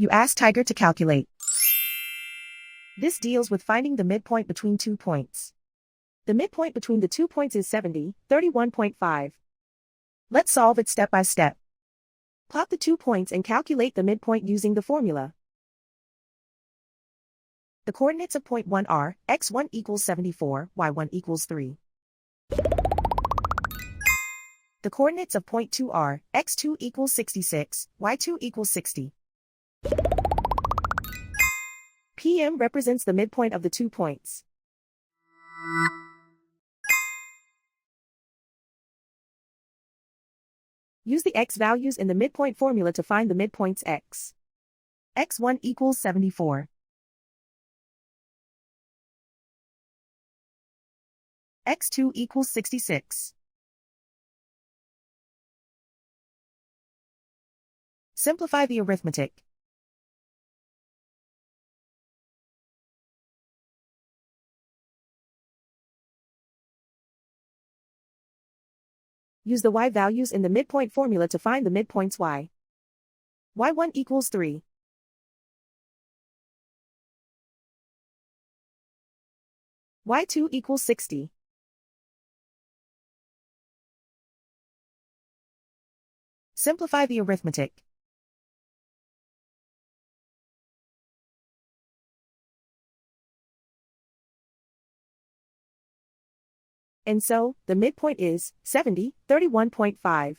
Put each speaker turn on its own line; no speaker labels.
You ask Tiger to calculate. This deals with finding the midpoint between 2 points. The midpoint between the 2 points is 70, 31.5. Let's solve it step by step. Plot the 2 points and calculate the midpoint using the formula. The coordinates of point 1 are x1 equals 74, y1 equals 3. The coordinates of point 2 are x2 equals 66, y2 equals 60. PM represents the midpoint of the 2 points. Use the x values in the midpoint formula to find the midpoints x. x1 equals 74. x2 equals 66. Simplify the arithmetic. Use the y values in the midpoint formula to find the midpoints y. y1 equals 3. y2 equals 60. Simplify the arithmetic. And so, the midpoint is 70, 31.5.